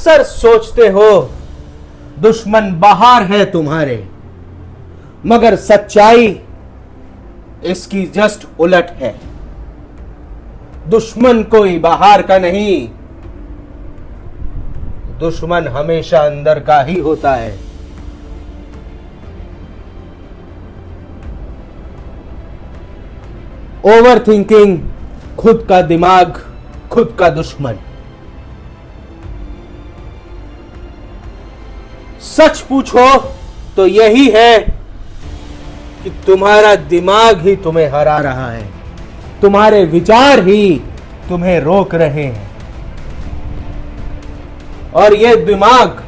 अक्सर सोचते हो दुश्मन बाहर है तुम्हारे, मगर सच्चाई इसकी जस्ट उलट है। दुश्मन कोई बाहर का नहीं, दुश्मन हमेशा अंदर का ही होता है। ओवर थिंकिंग, खुद का दिमाग, खुद का दुश्मन। सच पूछो तो यही है कि तुम्हारा दिमाग ही तुम्हें हरा रहा है, तुम्हारे विचार ही तुम्हें रोक रहे हैं। और यह दिमाग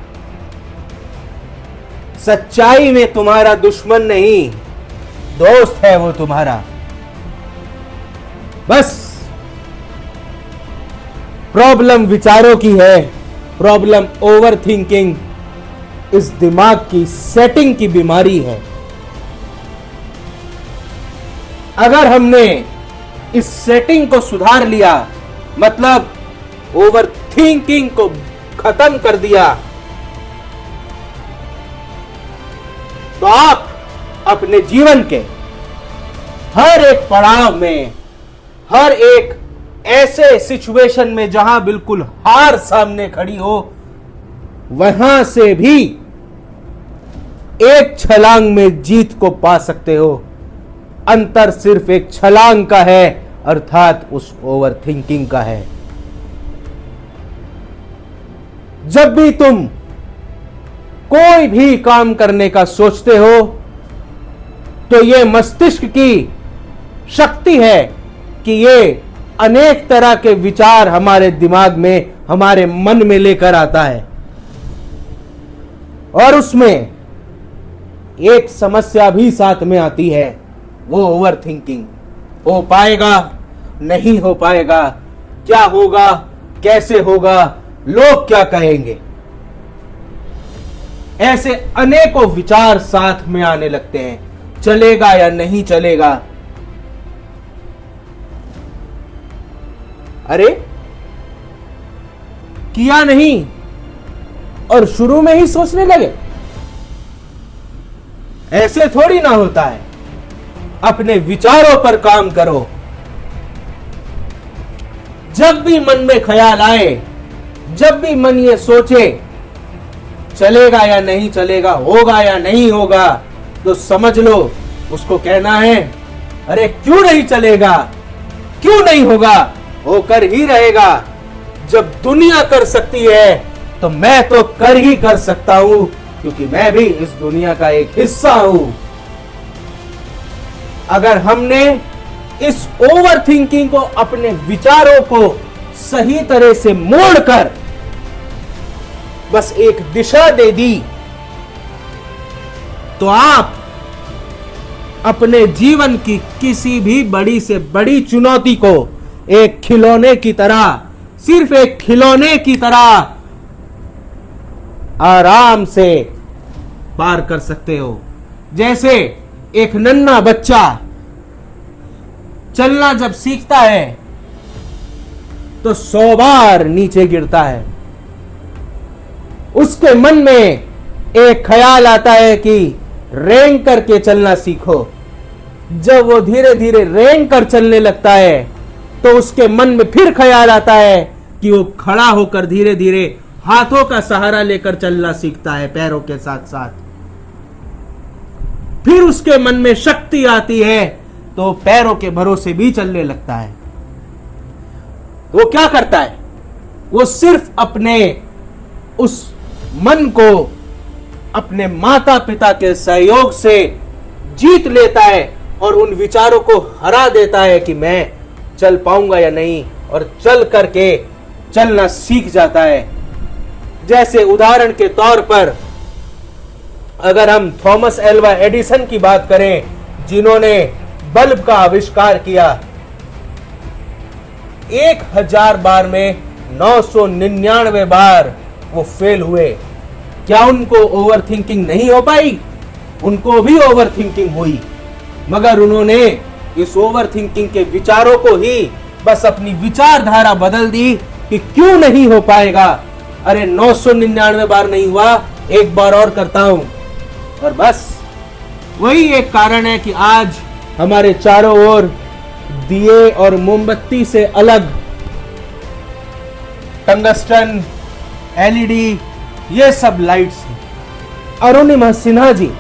सच्चाई में तुम्हारा दुश्मन नहीं, दोस्त है वो तुम्हारा। बस प्रॉब्लम विचारों की है, प्रॉब्लम ओवर थिंकिंग इस दिमाग की सेटिंग की बीमारी है। अगर हमने इस सेटिंग को सुधार लिया, मतलब ओवर थिंकिंग को खत्म कर दिया, तो आप अपने जीवन के हर एक पड़ाव में, हर एक ऐसे सिचुएशन में जहां बिल्कुल हार सामने खड़ी हो, वहां से भी एक छलांग में जीत को पा सकते हो। अंतर सिर्फ एक छलांग का है, अर्थात उस ओवर थिंकिंग का है। जब भी तुम कोई भी काम करने का सोचते हो, तो यह मस्तिष्क की शक्ति है कि ये अनेक तरह के विचार हमारे दिमाग में, हमारे मन में लेकर आता है। और उसमें एक समस्या भी साथ में आती है, वो ओवर थिंकिंग। हो पाएगा, नहीं हो पाएगा, क्या होगा, कैसे होगा, लोग क्या कहेंगे, ऐसे अनेकों विचार साथ में आने लगते हैं। चलेगा या नहीं चलेगा, अरे किया नहीं और शुरू में ही सोचने लगे, ऐसे थोड़ी ना होता है। अपने विचारों पर काम करो। जब भी मन में ख्याल आए, जब भी मन ये सोचे चलेगा या नहीं चलेगा, होगा या नहीं होगा, तो समझ लो उसको कहना है, अरे क्यों नहीं चलेगा, क्यों नहीं होगा, होकर ही रहेगा। जब दुनिया कर सकती है तो मैं तो कर सकता हूं, क्योंकि मैं भी इस दुनिया का एक हिस्सा हूं। अगर हमने इस ओवर थिंकिंग को, अपने विचारों को सही तरह से मोड़कर बस एक दिशा दे दी, तो आप अपने जीवन की किसी भी बड़ी से बड़ी चुनौती को एक खिलौने की तरह, सिर्फ एक खिलौने की तरह आराम से पार कर सकते हो। जैसे एक नन्हा बच्चा चलना जब सीखता है तो 100 बार नीचे गिरता है। उसके मन में एक ख्याल आता है कि रेंग करके चलना सीखो। जब वो धीरे धीरे रेंग कर चलने लगता है तो उसके मन में फिर ख्याल आता है कि वो खड़ा होकर धीरे धीरे हाथों का सहारा लेकर चलना सीखता है, पैरों के साथ साथ। फिर उसके मन में शक्ति आती है तो पैरों के भरोसे भी चलने लगता है। वो क्या करता है, वो सिर्फ अपने उस मन को अपने माता पिता के सहयोग से जीत लेता है और उन विचारों को हरा देता है कि मैं चल पाऊंगा या नहीं, और चल करके चलना सीख जाता है। जैसे उदाहरण के तौर पर अगर हम थॉमस एल्वा एडिसन की बात करें, जिन्होंने बल्ब का आविष्कार किया, 1000 बार में 999 बार वो फेल हुए। क्या उनको ओवर थिंकिंग नहीं हो पाई? उनको भी ओवर थिंकिंग हुई, मगर उन्होंने इस ओवर थिंकिंग के विचारों को ही बस अपनी विचारधारा बदल दी कि क्यों नहीं हो पाएगा, अरे 999 बार नहीं हुआ, एक बार और करता हूं। और बस वही एक कारण है कि आज हमारे चारों ओर दिए और मोमबत्ती से अलग टंगस्टन, एलईडी, ये सब लाइट्स हैं। अरुणिमा सिन्हा जी,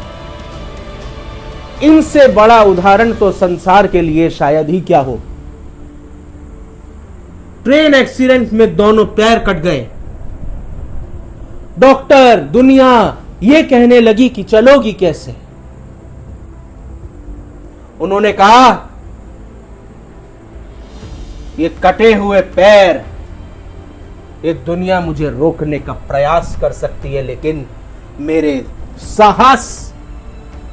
इनसे बड़ा उदाहरण तो संसार के लिए शायद ही क्या हो। ट्रेन एक्सीडेंट में दोनों पैर कट गए। डॉक्टर, दुनिया ये कहने लगी कि चलोगी कैसे। उन्होंने कहा, ये कटे हुए पैर, ये दुनिया मुझे रोकने का प्रयास कर सकती है, लेकिन मेरे साहस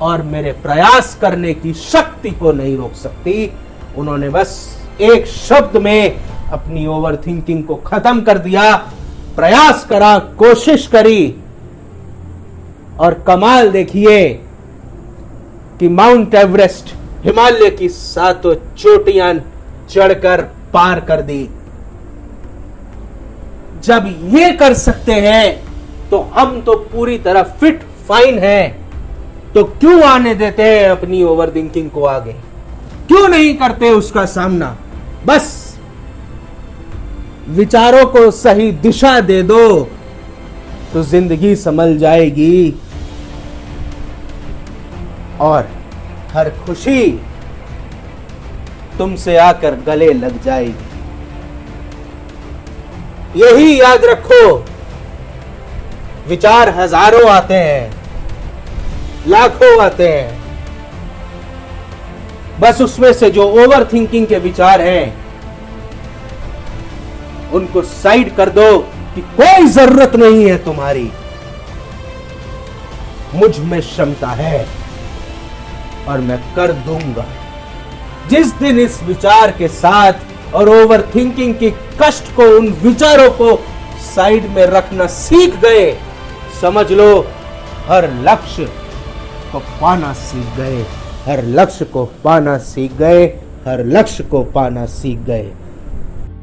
और मेरे प्रयास करने की शक्ति को नहीं रोक सकती। उन्होंने बस एक शब्द में अपनी ओवर थिंकिंग को खत्म कर दिया, प्रयास करा, कोशिश करी, और कमाल देखिए कि माउंट एवरेस्ट, हिमालय की 7 चोटियां चढ़कर पार कर दी। जब ये कर सकते हैं तो हम तो पूरी तरह फिट फाइन हैं, तो क्यों आने देते हैं अपनी ओवर थिंकिंग को आगे, क्यों नहीं करते उसका सामना। बस विचारों को सही दिशा दे दो तो जिंदगी संभल जाएगी और हर खुशी तुमसे आकर गले लग जाएगी। यही याद रखो, विचार हजारों आते हैं, लाखों आते हैं, बस उसमें से जो ओवर थिंकिंग के विचार हैं उनको साइड कर दो कि कोई जरूरत नहीं है तुम्हारी, मुझ में क्षमता है और मैं कर दूंगा। जिस दिन इस विचार के साथ और ओवर थिंकिंग की कष्ट को, उन विचारों को साइड में रखना सीख गए, समझ लो हर लक्ष्य को पाना सीख गए, हर लक्ष्य को पाना सीख गए, हर लक्ष्य को पाना सीख गए।